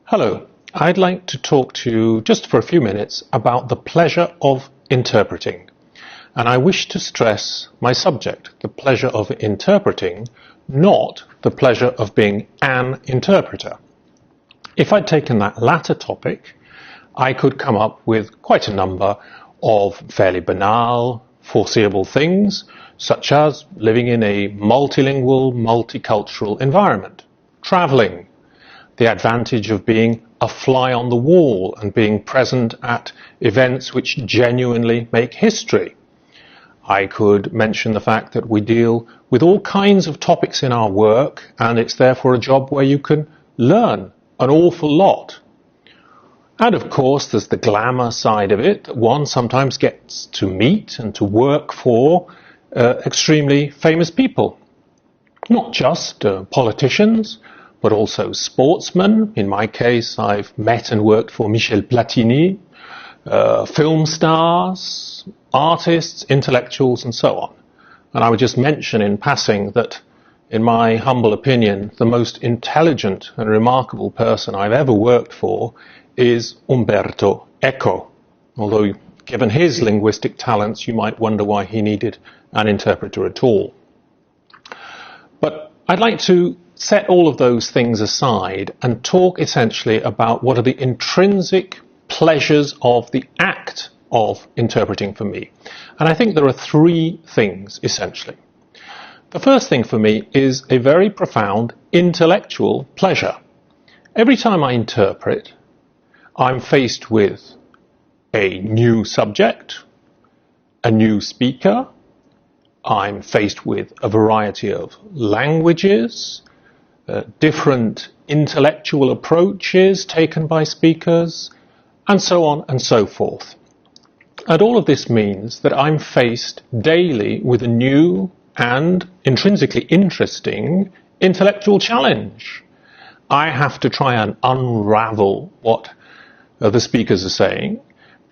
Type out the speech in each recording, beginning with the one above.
Hello, I'd like to talk to you just for a few minutes about the pleasure of interpreting. And I wish to stress my subject, the pleasure of interpreting, not the pleasure of being an interpreter. If I'd taken that latter topic, I could come up with quite a number of fairly banal, foreseeable things, such as living in a multilingual, multicultural environment, travelling, the advantage of being a fly on the wall and being present at events which genuinely make history. I could mention the fact that we deal with all kinds of topics in our work, and it's therefore a job where you can learn an awful lot. And of course there's the glamour side of it, that one sometimes gets to meet and to work for extremely famous people. Not just politicians, but also sportsmen. In my case, I've met and worked for Michel Platini, film stars, artists, intellectuals, and so on. And I would just mention in passing that, in my humble opinion, the most intelligent and remarkable person I've ever worked for is Umberto Eco. Although, given his linguistic talents, you might wonder why he needed an interpreter at all. But I'd like to set all of those things aside and talk essentially about what are the intrinsic pleasures of the act of interpreting for me. And I think there are three things essentially. The first thing for me is a very profound intellectual pleasure. Every time I interpret, I'm faced with a new subject, a new speaker, I'm faced with a variety of languages, different intellectual approaches taken by speakers, and so on and so forth. And all of this means that I'm faced daily with a new and intrinsically interesting intellectual challenge. I have to try and unravel what the speakers are saying,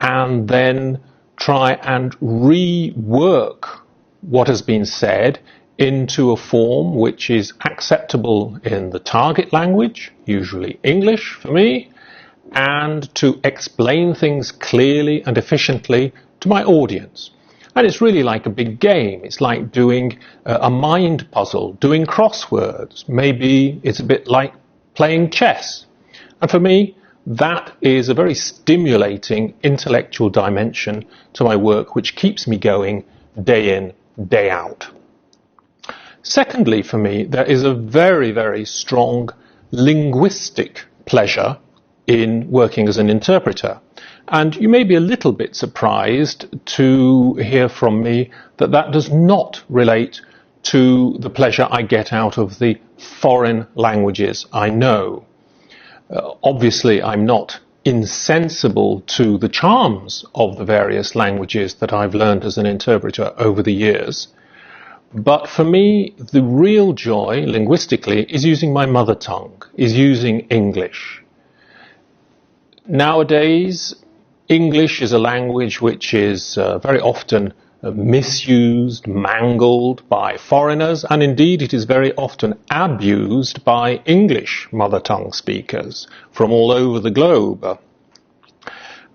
and then try and rework what has been said into a form which is acceptable in the target language, usually English for me, and to explain things clearly and efficiently to my audience. And it's really like a big game. It's like doing a mind puzzle, doing crosswords. Maybe it's a bit like playing chess. And for me, that is a very stimulating intellectual dimension to my work, which keeps me going day in, day out. Secondly, for me, there is a very, very strong linguistic pleasure in working as an interpreter. And you may be a little bit surprised to hear from me that that does not relate to the pleasure I get out of the foreign languages I know. Obviously, I'm not insensible to the charms of the various languages that I've learned as an interpreter over the years. But for me, the real joy, linguistically, is using my mother tongue, is using English. Nowadays, English is a language which is very often misused, mangled by foreigners, and indeed it is very often abused by English mother tongue speakers from all over the globe.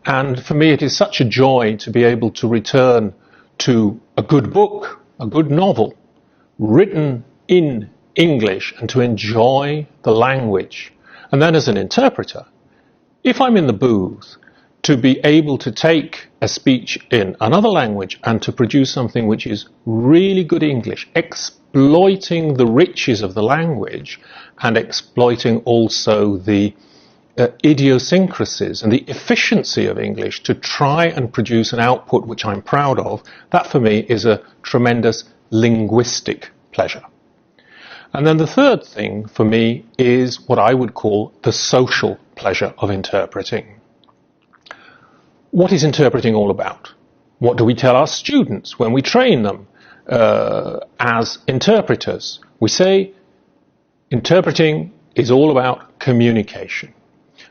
And for me, it is such a joy to be able to return to a good book, a good novel, written in English, and to enjoy the language. And then as an interpreter, if I'm in the booth, to be able to take a speech in another language and to produce something which is really good English, exploiting the riches of the language and exploiting also the idiosyncrasies and the efficiency of English to try and produce an output which I'm proud of, that for me is a tremendous linguistic pleasure. And then the third thing for me is what I would call the social pleasure of interpreting. What is interpreting all about? What do we tell our students when we train them as interpreters? We say interpreting is all about communication.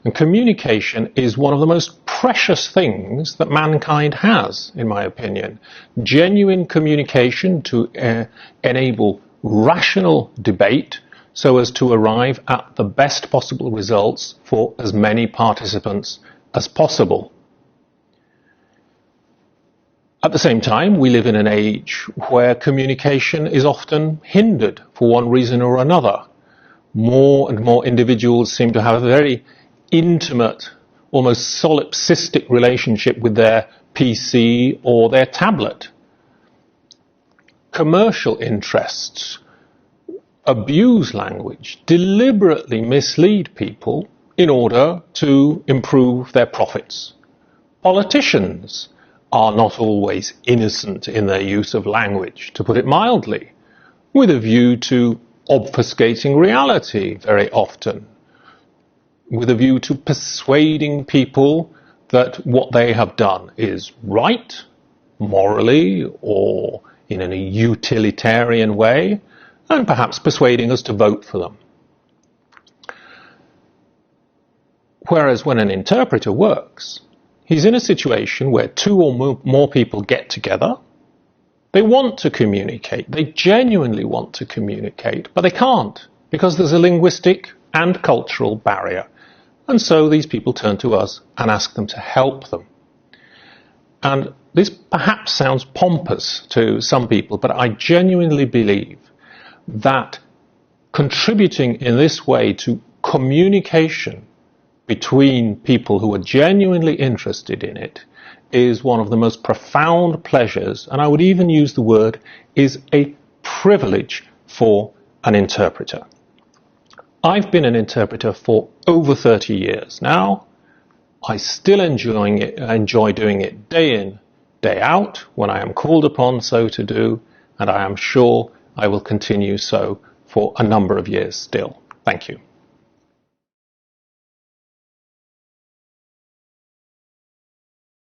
And communication is one of the most precious things that mankind has, in my opinion. Genuine communication to enable rational debate, so as to arrive at the best possible results for as many participants as possible. At the same time, we live in an age where communication is often hindered for one reason or another. More and more individuals seem to have a very intimate, almost solipsistic relationship with their PC or their tablet. Commercial interests abuse language, deliberately mislead people in order to improve their profits. Politicians are not always innocent in their use of language, to put it mildly, with a view to obfuscating reality very often, with a view to persuading people that what they have done is right, morally or in a utilitarian way, and perhaps persuading us to vote for them. Whereas when an interpreter works, he's in a situation where two or more people get together. They want to communicate. They genuinely want to communicate, but they can't because there's a linguistic and cultural barrier. And so these people turn to us and ask them to help them. And this perhaps sounds pompous to some people, but I genuinely believe that contributing in this way to communication between people who are genuinely interested in it is one of the most profound pleasures, and I would even use the word, is a privilege for an interpreter. I've been an interpreter for over 30 years now. I still enjoy doing it day in, day out when I am called upon so to do, and I am sure I will continue so for a number of years still. Thank you.